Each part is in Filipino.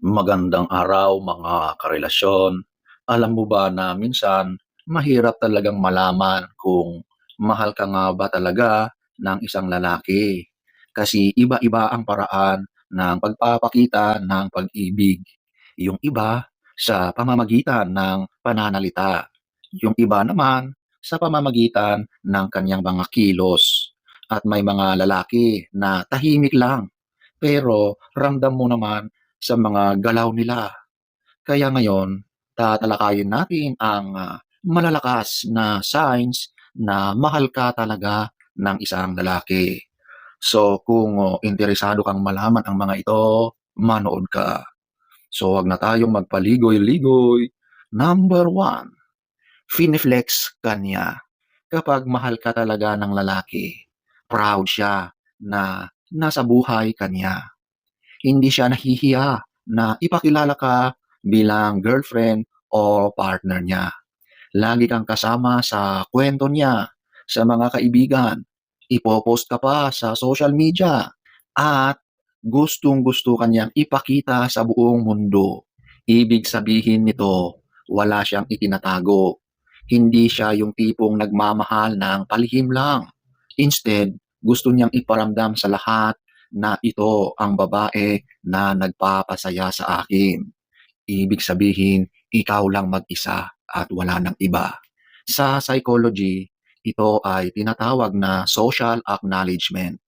Magandang araw mga karelasyon. Alam mo ba na minsan mahirap talagang malaman kung mahal ka nga ba talaga ng isang lalaki. Kasi iba-iba ang paraan ng pagpapakita ng pag-ibig. Yung iba sa pamamagitan ng pananalita. Yung iba naman sa pamamagitan ng kanyang mga kilos. At may mga lalaki na tahimik lang pero ramdam mo naman sa mga galaw nila. Kaya ngayon, tatalakayin natin ang malalakas na signs na mahal ka talaga ng isang lalaki. So kung interesado kang malaman ang mga ito, manood ka. So wag na tayong magpaligoy-ligoy. Number one, finiflex ka niya. Kapag mahal ka talaga ng lalaki, proud siya na nasa buhay ka niya. Hindi siya nahihiya na ipakilala ka bilang girlfriend o partner niya. Lagi kang kasama sa kwento niya, sa mga kaibigan. Ipopost ka pa sa social media at gustong-gusto kanyang ipakita sa buong mundo. Ibig sabihin nito, wala siyang itinatago. Hindi siya yung tipong nagmamahal ng palihim lang. Instead, gusto niyang iparamdam sa lahat na ito ang babae na nagpapasaya sa akin. Ibig sabihin, ikaw lang mag-isa at wala ng iba. Sa psychology, ito ay tinatawag na social acknowledgement.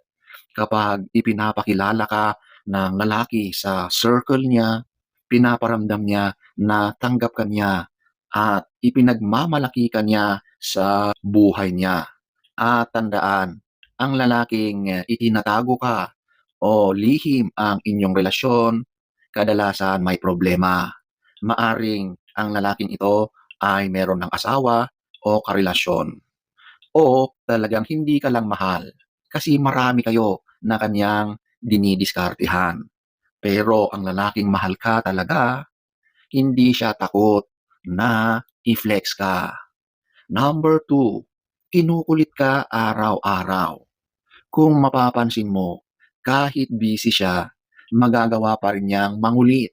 Kapag ipinapakilala ka ng lalaki sa circle niya, pinaparamdam niya na tanggap ka niya at ipinagmamalaki ka niya sa buhay niya. At tandaan, ang lalaking itinatago ka o lihim ang inyong relasyon, kadalasan may problema. Maaring ang lalaking ito ay meron ng asawa o karelasyon. O talagang hindi ka lang mahal kasi marami kayo na kanyang dinidiskartehan. Pero ang lalaking mahal ka talaga, hindi siya takot na i-flex ka. Number two, kinukulit ka araw-araw. Kung mapapansin mo, kahit busy siya, magagawa pa rin niyang mangulit,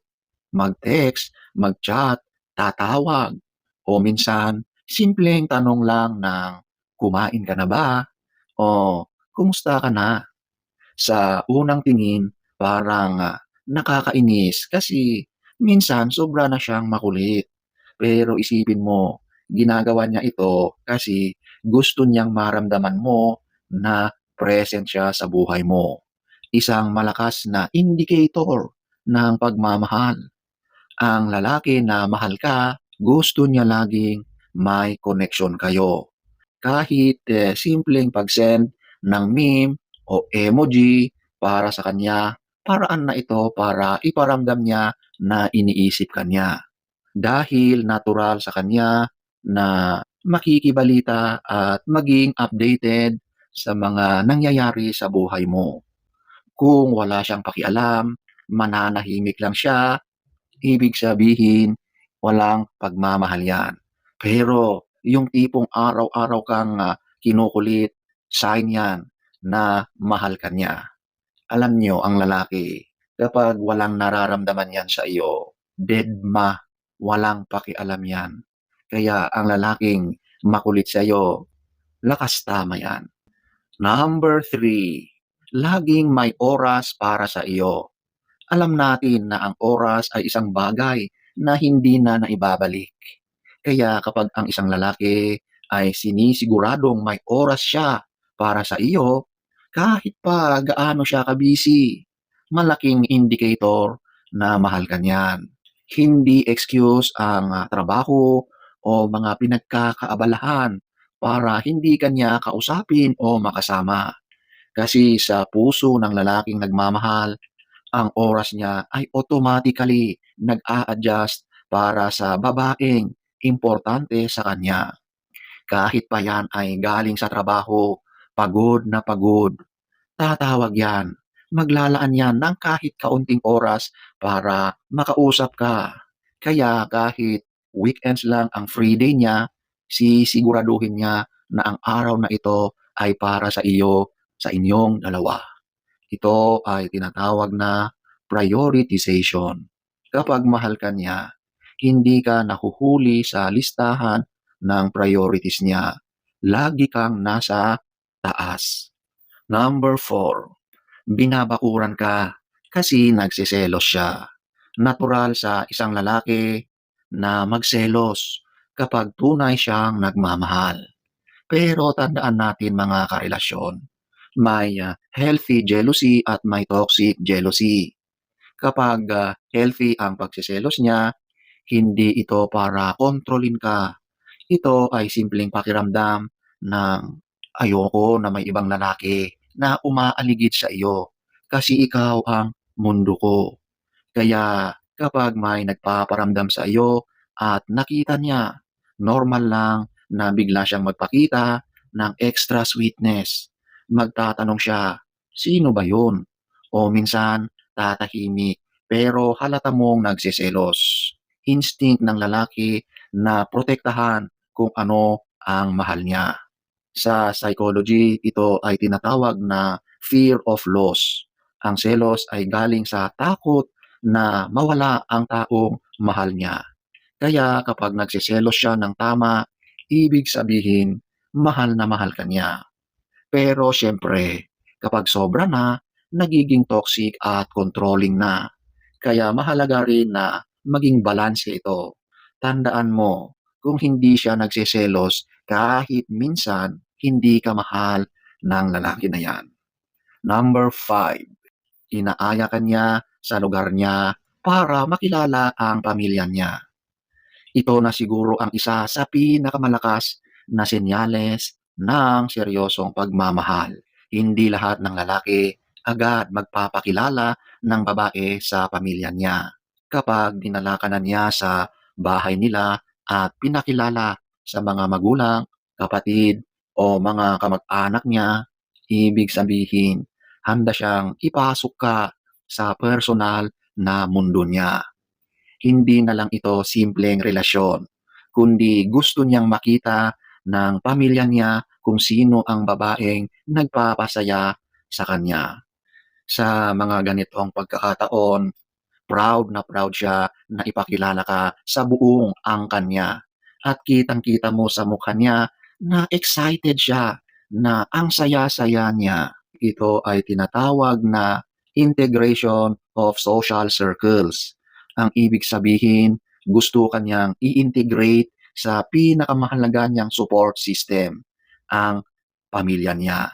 mag-text, mag-chat, tatawag, o minsan, simpleng tanong lang ng kumain ka na ba? O kumusta ka na? Sa unang tingin, parang nakakainis kasi minsan sobra na siyang makulit. Pero isipin mo, ginagawa niya ito kasi gusto niyang maramdaman mo na present siya sa buhay mo. Isang malakas na indicator ng pagmamahal. Ang lalaki na mahal ka, gusto niya laging may connection kayo. Kahit simpleng pag-send ng meme o emoji para sa kanya, paraan na ito para iparamdam niya na iniisip ka niya. Dahil natural sa kanya na makikibalita at maging updated sa mga nangyayari sa buhay mo. Kung wala siyang pakialam, mananahimik lang siya, ibig sabihin walang pagmamahal yan. Pero yung tipong araw-araw kang kinukulit, sign yan na mahal ka niya. Alam niyo, ang lalaki, kapag walang nararamdaman yan sa iyo, deadma, walang pakialam yan. Kaya ang lalaking makulit sa iyo, lakas tama yan. Number three, laging may oras para sa iyo. Alam natin na ang oras ay isang bagay na hindi na naibabalik. Kaya kapag ang isang lalaki ay sinisiguradong may oras siya para sa iyo, kahit pa gaano siya kabisi, malaking indicator na mahal ka niyan. Hindi excuse ang trabaho o mga pinagkakaabalahan para hindi kanya kausapin o makasama. Kasi sa puso ng lalaking nagmamahal, ang oras niya ay automatically nag-a-adjust para sa babaeng importante sa kanya. Kahit pa yan ay galing sa trabaho, pagod na pagod, tatawag yan. Maglalaan yan ng kahit kaunting oras para makausap ka. Kaya kahit weekends lang ang free day niya, sisiguraduhin niya na ang araw na ito ay para sa iyo, sa inyong dalawa. Ito ay tinatawag na prioritization. Kapag mahal ka niya, hindi ka nahuhuli sa listahan ng priorities niya. Lagi kang nasa taas. Number 4, binabakuran ka kasi nagseselos siya. Natural sa isang lalaki na magselos kapag tunay siyang nagmamahal. Pero tandaan natin mga karelasyon, may healthy jealousy at may toxic jealousy. Kapag healthy ang pagseselos niya, hindi ito para kontrolin ka. Ito ay simpleng pakiramdam ng ayoko na may ibang lalaki na umaaligid sa iyo kasi ikaw ang mundo ko. Kaya kapag may nagpaparamdam sa iyo at nakita niya, normal lang na bigla siyang magpakita ng extra sweetness. Magtatanong siya, sino ba yun? O minsan, tatahimik pero halata mong nagsiselos. Instinct ng lalaki na protektahan kung ano ang mahal niya. Sa psychology, ito ay tinatawag na fear of loss. Ang selos ay galing sa takot na mawala ang taong mahal niya. Kaya kapag nagsiselos siya ng tama, ibig sabihin, mahal na mahal ka niya. Pero siyempre, kapag sobra na, nagiging toxic at controlling na. Kaya mahalaga rin na maging balanse ito. Tandaan mo, kung hindi siya nagseselos, kahit minsan hindi ka mahal ng lalaki na yan. Number 5, inaaya ka niya sa lugar niya para makilala ang pamilya niya. Ito na siguro ang isa sa pinakamalakas na senyales ng seryosong pagmamahal. Hindi lahat ng lalaki agad magpapakilala ng babae sa pamilya niya. Kapag dinala ka na niya sa bahay nila at pinakilala sa mga magulang, kapatid o mga kamag-anak niya, ibig sabihin handa siyang ipasok ka sa personal na mundo niya. Hindi na lang ito simpleng relasyon, kundi gusto niyang makita ng pamilya niya kung sino ang babaeng nagpapasaya sa kanya. Sa mga ganitong pagkakataon, proud na proud siya na ipakilala ka sa buong angkan niya. At kitang-kita mo sa mukha niya na excited siya, na ang saya-saya niya. Ito ay tinatawag na integration of social circles. Ang ibig sabihin, gusto kanyang i-integrate sa pinakamahalaga niyang support system, ang pamilya niya.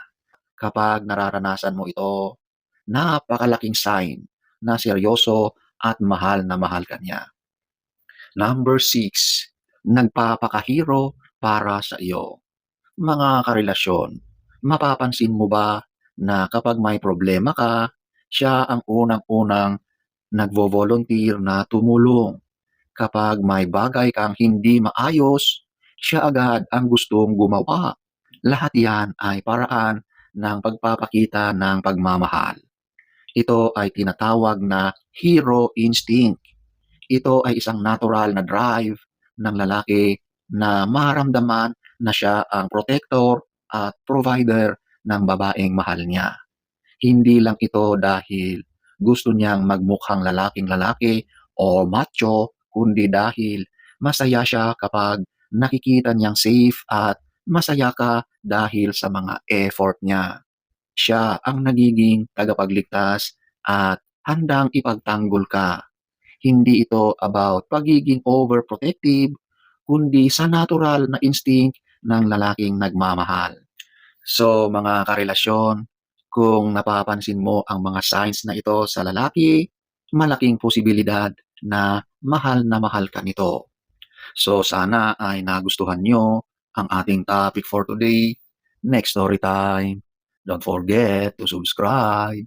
Kapag nararanasan mo ito, napakalaking sign na seryoso at mahal na mahal ka niya. Number 6, nagpapakahiro para sa iyo. Mga karelasyon, mapapansin mo ba na kapag may problema ka, siya ang unang-unang nagvo-volunteer na tumulong. Kapag may bagay kang hindi maayos, siya agad ang gustong gumawa. Lahat yan ay paraan ng pagpapakita ng pagmamahal. Ito ay tinatawag na hero instinct. Ito ay isang natural na drive ng lalaki na maramdaman na siya ang protector at provider ng babaeng mahal niya. Hindi lang ito dahil gusto niyang magmukhang lalaking lalaki o macho, kundi dahil masaya siya kapag nakikita niyang safe at masaya ka dahil sa mga effort niya. Siya ang nagiging tagapagligtas at handang ipagtanggol ka. Hindi ito about pagiging overprotective, kundi sa natural na instinct ng lalaking nagmamahal. So mga karelasyon, kung napapansin mo ang mga signs na ito sa lalaki, malaking posibilidad na mahal ka nito. So sana ay nagustuhan nyo ang ating topic for today. Next story time. Don't forget to subscribe.